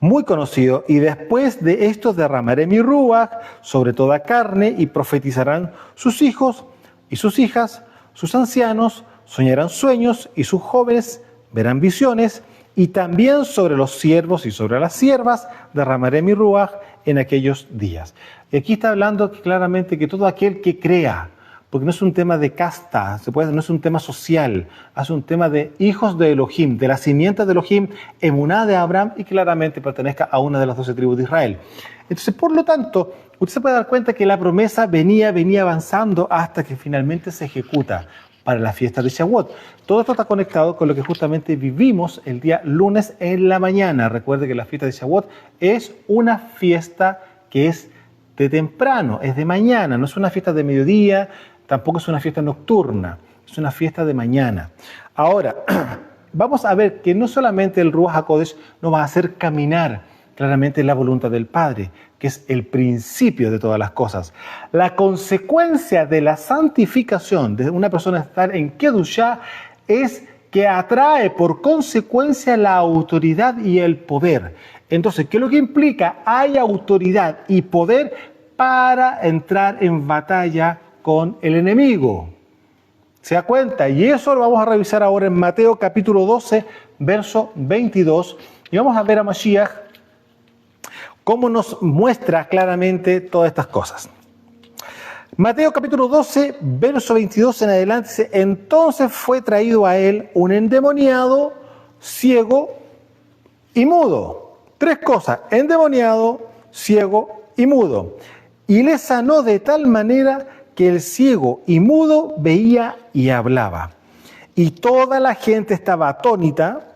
muy conocido. Y después de esto derramaré mi Ruach sobre toda carne, y profetizarán sus hijos y sus hijas, sus ancianos soñarán sueños, y sus jóvenes verán visiones, y también sobre los siervos y sobre las siervas derramaré mi Ruach en aquellos días. Y aquí está hablando claramente que todo aquel que crea, porque no es un tema de casta, no es un tema social, es un tema de hijos de Elohim, de la simiente de Elohim, emuná de Abraham, y claramente pertenezca a una de las 12 tribus de Israel. Entonces, por lo tanto, usted se puede dar cuenta que la promesa venía avanzando hasta que finalmente se ejecuta para la fiesta de Shavuot. Todo esto está conectado con lo que justamente vivimos el día lunes en la mañana. Recuerde que la fiesta de Shavuot es una fiesta que es de temprano, es de mañana, no es una fiesta de mediodía, tampoco es una fiesta nocturna, es una fiesta de mañana. Ahora, vamos a ver que no solamente el Ruach HaKodesh nos va a hacer caminar claramente la voluntad del Padre, que es el principio de todas las cosas. La consecuencia de la santificación de una persona estar en Kedushá es que atrae por consecuencia la autoridad y el poder. Entonces, ¿qué es lo que implica? Hay autoridad y poder para entrar en batalla con el enemigo. ¿Se da cuenta? Y eso lo vamos a revisar ahora en Mateo capítulo 12, verso 22. Y vamos a ver a Mashiach cómo nos muestra claramente todas estas cosas. Mateo capítulo 12, verso 22 en adelante dice, entonces fue traído a él un endemoniado, ciego y mudo. 3 cosas, endemoniado, ciego y mudo. Y le sanó de tal manera que el ciego y mudo veía y hablaba. Y toda la gente estaba atónita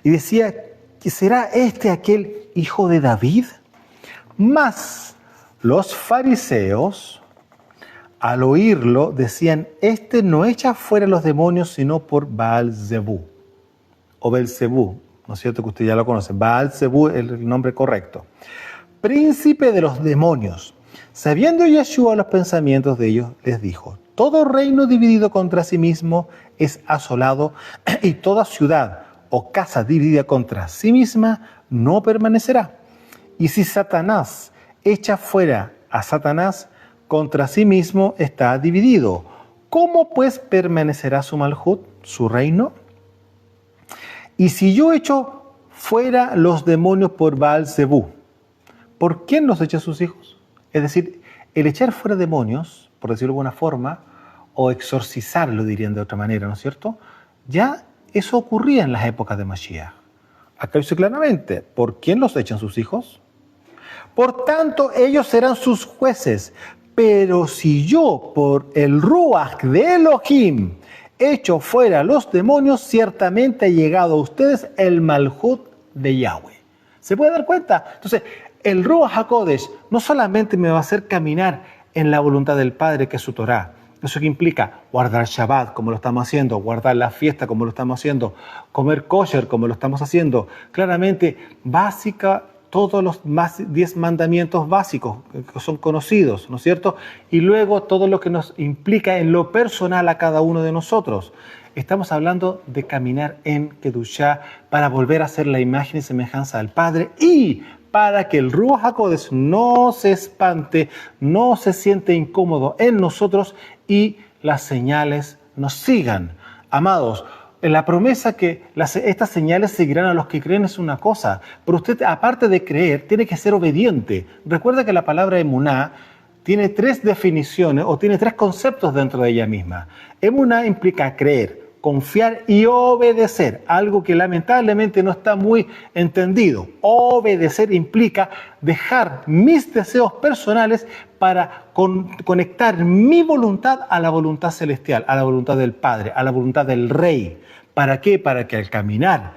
y decía, ¿será este aquel hijo de David? Mas los fariseos al oírlo, decían, este no echa fuera los demonios, sino por Baal-Zebú, o Belzebú, ¿no es cierto? Que usted ya lo conoce. Baal-Zebú es el nombre correcto. Príncipe de los demonios. Sabiendo Yeshua los pensamientos de ellos, les dijo, todo reino dividido contra sí mismo es asolado, y toda ciudad o casa dividida contra sí misma no permanecerá. Y si Satanás echa fuera a Satanás, contra sí mismo está dividido. ¿Cómo pues permanecerá su malhut, su reino? Y si yo echo fuera los demonios por Baal-Zebú, ¿por quién los echa sus hijos? Es decir, el echar fuera demonios, por decirlo de alguna forma, o exorcizarlo, dirían de otra manera, ¿no es cierto? Ya eso ocurría en las épocas de Mashiach. Acá dice claramente, ¿por quién los echan sus hijos? Por tanto, ellos serán sus jueces. Pero si yo, por el Ruach de Elohim, echo fuera los demonios, ciertamente ha llegado a ustedes el Malhut de Yahweh. ¿Se puede dar cuenta? Entonces, el Ruach HaKodesh no solamente me va a hacer caminar en la voluntad del Padre, que es su Torah. Eso que implica guardar Shabbat, como lo estamos haciendo, guardar la fiesta, como lo estamos haciendo, comer kosher, como lo estamos haciendo. Claramente, básica, todos los 10 mandamientos básicos que son conocidos, ¿no es cierto? Y luego todo lo que nos implica en lo personal a cada uno de nosotros. Estamos hablando de caminar en Kedushá para volver a ser la imagen y semejanza del Padre y para que el Ruach HaKodesh no se espante, no se siente incómodo en nosotros y las señales nos sigan. Amados, la promesa que estas señales seguirán a los que creen es una cosa, pero usted, aparte de creer, tiene que ser obediente. Recuerda que la palabra emuná tiene 3 definiciones o tiene 3 conceptos dentro de ella misma. Emuná implica creer, confiar y obedecer, algo que lamentablemente no está muy entendido. Obedecer implica dejar mis deseos personales para conectar mi voluntad a la voluntad celestial, a la voluntad del Padre, a la voluntad del Rey. ¿Para qué? Para que al caminar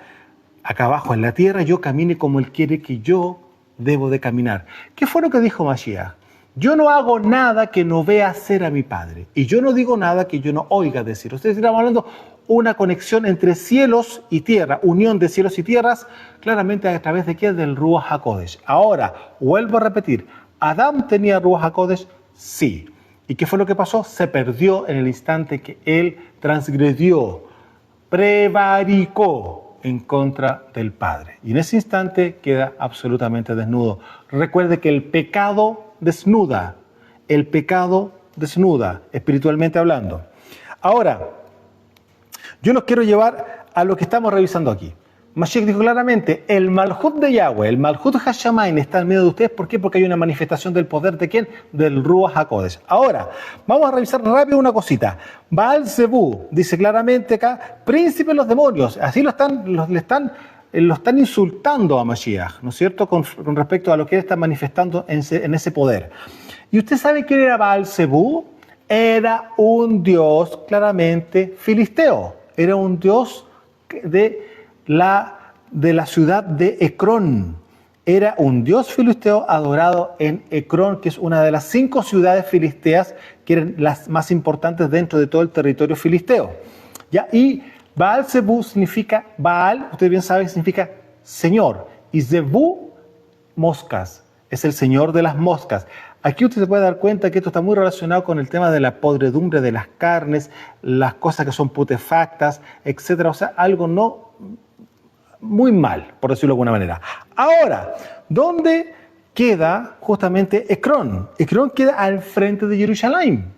acá abajo en la tierra yo camine como Él quiere que yo debo de caminar. ¿Qué fue lo que dijo Mashiach? Yo no hago nada que no vea hacer a mi Padre. Y yo no digo nada que yo no oiga decir. Ustedes están hablando una conexión entre cielos y tierra, unión de cielos y tierras, claramente a través de ¿qué? Del Ruach HaKodesh. Ahora, vuelvo a repetir, ¿Adán tenía Ruach HaKodesh? Sí. ¿Y qué fue lo que pasó? Se perdió en el instante que él transgredió, prevaricó en contra del Padre. Y en ese instante queda absolutamente desnudo. Recuerde que el pecado desnuda, espiritualmente hablando. Ahora, yo los quiero llevar a lo que estamos revisando aquí. Mashiach dijo claramente, el Malhut de Yahweh, el Malhut Hashamayim está en medio de ustedes. ¿Por qué? Porque hay una manifestación del poder ¿de quién? Del Ruach HaKodesh. Ahora, vamos a revisar rápido una cosita. Baal-Zebú dice claramente acá, príncipe de los demonios. Así lo están insultando a Mashiach, ¿no es cierto? Con respecto a lo que él está manifestando en ese poder. ¿Y usted sabe quién era Baal-Zebú? Era un dios claramente filisteo. Era un dios de la ciudad de Ecrón. Era un dios filisteo adorado en Ecrón, que es una de las 5 ciudades filisteas que eran las más importantes dentro de todo el territorio filisteo. ¿Ya? Y Baal-Zebú significa, Baal, usted bien sabe, significa señor. Y Zebú, moscas. Es el señor de las moscas. Aquí usted se puede dar cuenta que esto está muy relacionado con el tema de la podredumbre de las carnes, las cosas que son putefactas, etc. O sea, algo no muy mal, por decirlo de alguna manera. Ahora, ¿dónde queda justamente Ecrón? Ecrón queda al frente de Jerusalén.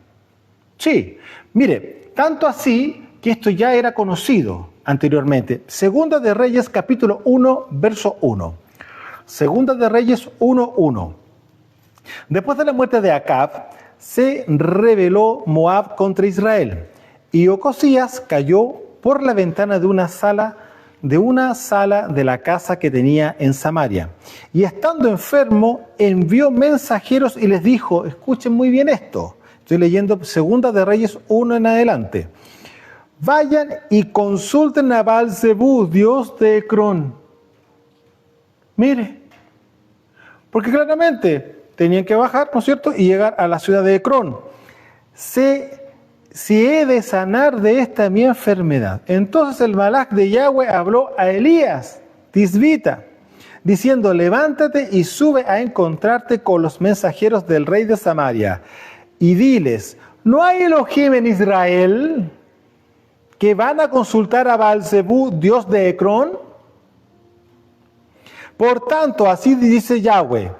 Sí, mire, tanto así que esto ya era conocido anteriormente. Segunda de Reyes, capítulo 1, verso 1. Segunda de Reyes 1:1. Después de la muerte de Acab, se rebeló Moab contra Israel, y Ocosías cayó por la ventana de una sala de la casa que tenía en Samaria. Y estando enfermo, envió mensajeros y les dijo, escuchen muy bien esto, estoy leyendo Segunda de Reyes 1 en adelante. Vayan y consulten a Baal-Zebú, dios de Ecrón. Mire, porque claramente tenían que bajar, ¿no es cierto?, y llegar a la ciudad de Ecrón. si he de sanar de esta mi enfermedad. Entonces el malaj de Yahweh habló a Elías, tisbita, diciendo, levántate y sube a encontrarte con los mensajeros del rey de Samaria, y diles, ¿no hay Elohim en Israel que van a consultar a Baal-zebú, dios de Ecrón? Por tanto, así dice Yahweh,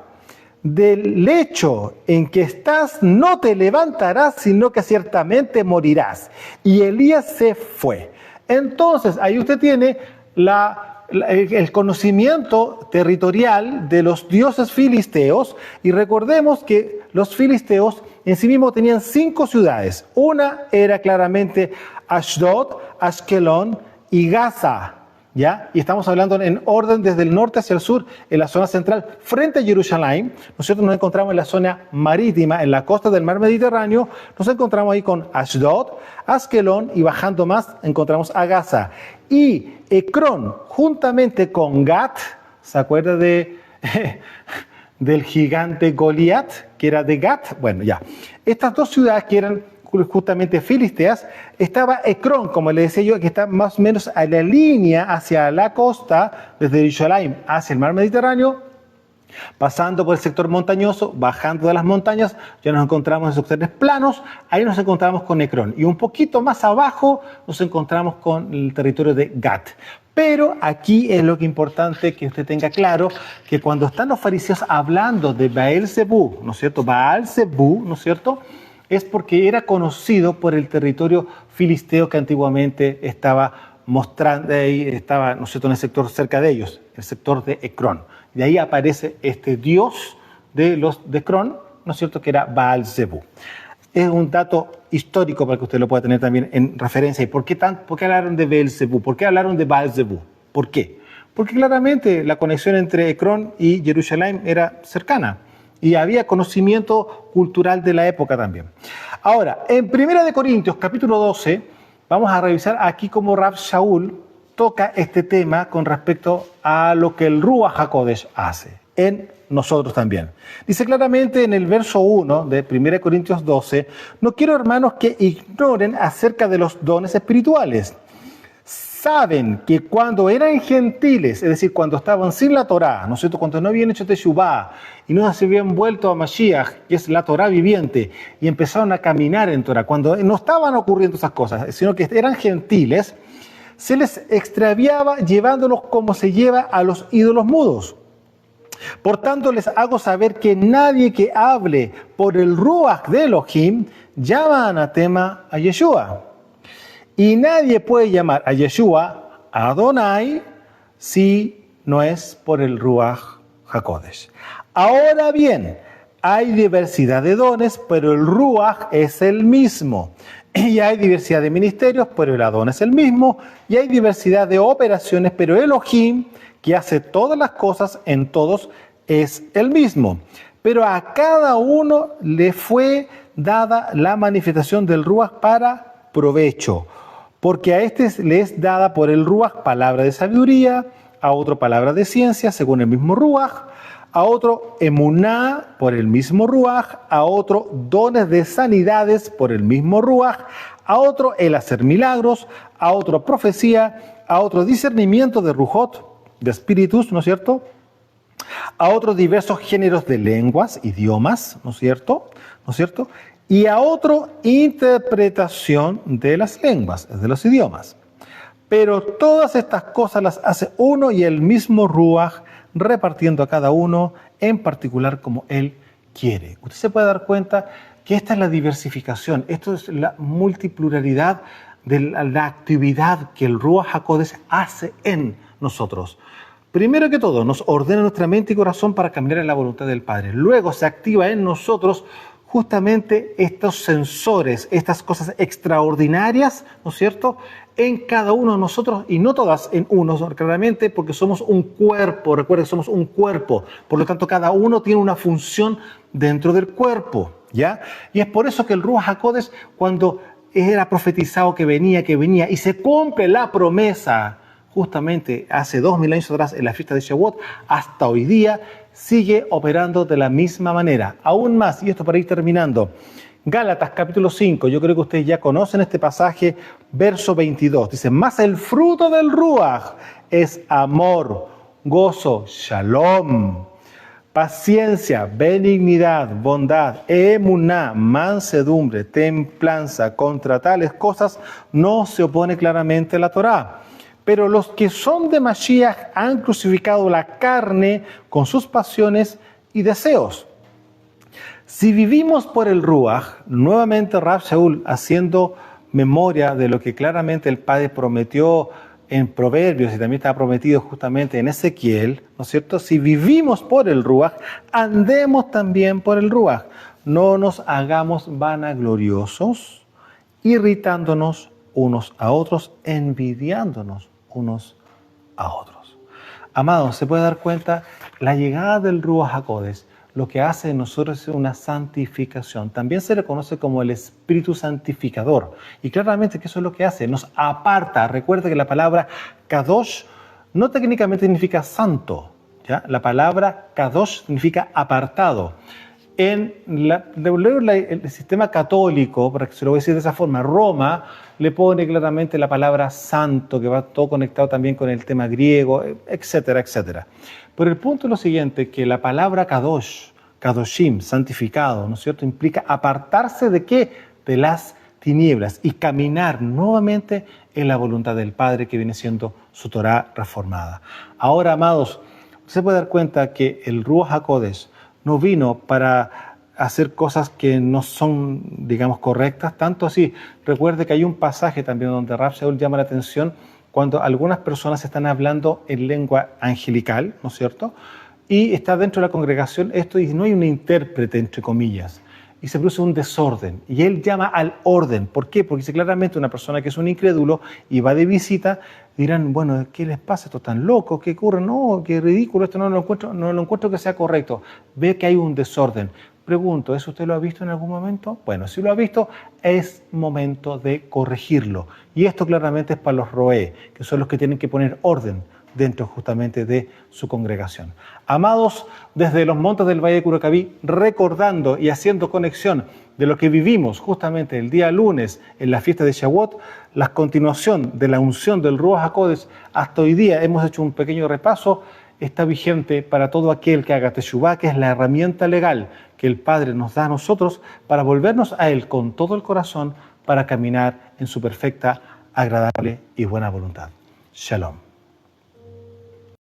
del lecho en que estás no te levantarás, sino que ciertamente morirás. Y Elías se fue. Entonces, ahí usted tiene el conocimiento territorial de los dioses filisteos, y recordemos que los filisteos en sí mismos tenían 5 ciudades. Una era claramente Ashdod, Ashkelon y Gaza, ¿ya? Y estamos hablando en orden desde el norte hacia el sur, en la zona central, frente a Jerusalén. Nosotros nos encontramos en la zona marítima, en la costa del mar Mediterráneo. Nos encontramos ahí con Ashdod, Ashkelon, y bajando más encontramos a Gaza. Y Ecrón, juntamente con Gat, ¿se acuerda del gigante Goliat, que era de Gat? Bueno, ya. Estas 2 ciudades que eran justamente filisteas, estaba Ecrón, como le decía yo, que está más o menos a la línea hacia la costa, desde Jerusalén hacia el mar Mediterráneo, pasando por el sector montañoso, bajando de las montañas, ya nos encontramos en sectores planos, ahí nos encontramos con Ecrón, y un poquito más abajo nos encontramos con el territorio de Gat. Pero aquí es lo que es importante que usted tenga claro, que cuando están los fariseos hablando de Baal-zebú, ¿no es cierto? Baal-zebú, ¿no es cierto?, es porque era conocido por el territorio filisteo que antiguamente estaba mostrando, estaba, ¿no es cierto?, en el sector cerca de ellos, el sector de Ecrón. De ahí aparece este dios de los de Ecrón, ¿no es cierto?, que era Baal-zebú. Es un dato histórico para que usted lo pueda tener también en referencia. ¿Y por qué hablaron de Baal-zebú? ¿Por qué hablaron de Baal-zebú? ¿Por qué? Porque claramente la conexión entre Ecrón y Jerusalén era cercana. Y había conocimiento cultural de la época también. Ahora, en 1 Corintios, capítulo 12, vamos a revisar aquí cómo Rav Shaul toca este tema con respecto a lo que el Ruach HaKodesh hace en nosotros también. Dice claramente en el verso 1 de 1 Corintios 12, no quiero, hermanos, que ignoren acerca de los dones espirituales. Saben que cuando eran gentiles, es decir, cuando estaban sin la Torá, ¿no es cierto?, cuando no habían hecho Teshuvá y no se habían vuelto a Mashiach, que es la Torá viviente, y empezaron a caminar en Torá, cuando no estaban ocurriendo esas cosas, sino que eran gentiles, se les extraviaba llevándolos como se lleva a los ídolos mudos. Por tanto, les hago saber que nadie que hable por el Ruach de Elohim llama anatema a Yeshua. Y nadie puede llamar a Yeshua Adonai si no es por el Ruach HaKodesh. Ahora bien, hay diversidad de dones, pero el Ruach es el mismo. Y hay diversidad de ministerios, pero el Adón es el mismo. Y hay diversidad de operaciones, pero Elohim, que hace todas las cosas en todos, es el mismo. Pero a cada uno le fue dada la manifestación del Ruach para provecho. Porque a este le es dada por el Ruach palabra de sabiduría, a otro palabra de ciencia, según el mismo Ruach, a otro emuná por el mismo Ruach, a otro dones de sanidades por el mismo Ruach, a otro el hacer milagros, a otro profecía, a otro discernimiento de Rujot, de espíritus, ¿no es cierto?, a otros diversos géneros de lenguas, idiomas, ¿no es cierto?, y a otro interpretación de las lenguas, de los idiomas. Pero todas estas cosas las hace uno y el mismo Ruach, repartiendo a cada uno en particular como él quiere. Usted se puede dar cuenta que esta es la diversificación, esto es la multipluralidad de la actividad que el Ruach HaKodesh hace en nosotros. Primero que todo, nos ordena nuestra mente y corazón para caminar en la voluntad del Padre. Luego se activa en nosotros justamente estos sensores, estas cosas extraordinarias, ¿no es cierto?, en cada uno de nosotros, y no todas en uno, claramente, porque somos un cuerpo. Recuerden, somos un cuerpo, por lo tanto cada uno tiene una función dentro del cuerpo, ¿ya? Y es por eso que el Ruach HaKodesh, cuando era profetizado que venía, y se cumple la promesa, justamente hace 2000 años atrás, en la fiesta de Shavuot, hasta hoy día, sigue operando de la misma manera. Aún más, y esto para ir terminando, Gálatas capítulo 5, yo creo que ustedes ya conocen este pasaje, verso 22. Dice, mas el fruto del Ruaj es amor, gozo, shalom, paciencia, benignidad, bondad, emuná, mansedumbre, templanza. Contra tales cosas no se opone claramente la Torá. Pero los que son de Mashiach han crucificado la carne con sus pasiones y deseos. Si vivimos por el Ruaj, nuevamente Rav Shaul, haciendo memoria de lo que claramente el Padre prometió en Proverbios y también está prometido justamente en Ezequiel, ¿no es cierto? Si vivimos por el Ruaj, andemos también por el Ruaj. No nos hagamos vanagloriosos, irritándonos unos a otros, envidiándonos unos a otros. Amados, se puede dar cuenta, la llegada del Ruaj HaKodesh lo que hace en nosotros es una santificación. También se le conoce como el Espíritu Santificador. Y claramente que eso es lo que hace, nos aparta. Recuerda que la palabra Kadosh no técnicamente significa santo, ¿ya? La palabra Kadosh significa apartado. En el sistema católico, para que se lo voy a decir de esa forma, Roma le pone claramente la palabra santo, que va todo conectado también con el tema griego, etcétera, etcétera. Pero el punto es lo siguiente, que la palabra kadosh, kadoshim, santificado, ¿no es cierto?, implica apartarse ¿de qué? De las tinieblas y caminar nuevamente en la voluntad del Padre, que viene siendo su Torá reformada. Ahora, amados, se puede dar cuenta que el Ruaj HaKodesh no vino para hacer cosas que no son, digamos, correctas, tanto así. Recuerde que hay un pasaje también donde Rav Shaul llama la atención cuando algunas personas están hablando en lengua angelical, ¿no es cierto? Y está dentro de la congregación esto y no hay un intérprete, entre comillas, y se produce un desorden. Y él llama al orden. ¿Por qué? Porque dice claramente una persona que es un incrédulo y va de visita, dirán, bueno, ¿qué les pasa? ¿Esto es tan loco? ¿Qué ocurre? No, qué ridículo, esto no lo encuentro que sea correcto. Ve que hay un desorden. Pregunto, ¿eso usted lo ha visto en algún momento? Bueno, si lo ha visto, es momento de corregirlo. Y esto claramente es para los roé, que son los que tienen que poner orden dentro justamente de su congregación. Amados, desde los montes del Valle de Curacaví, recordando y haciendo conexión de lo que vivimos justamente el día lunes en la fiesta de Shavuot, la continuación de la unción del Ruaj HaKodesh hasta hoy día, hemos hecho un pequeño repaso, está vigente para todo aquel que haga Teshuvá, que es la herramienta legal que el Padre nos da a nosotros para volvernos a Él con todo el corazón para caminar en su perfecta, agradable y buena voluntad. Shalom.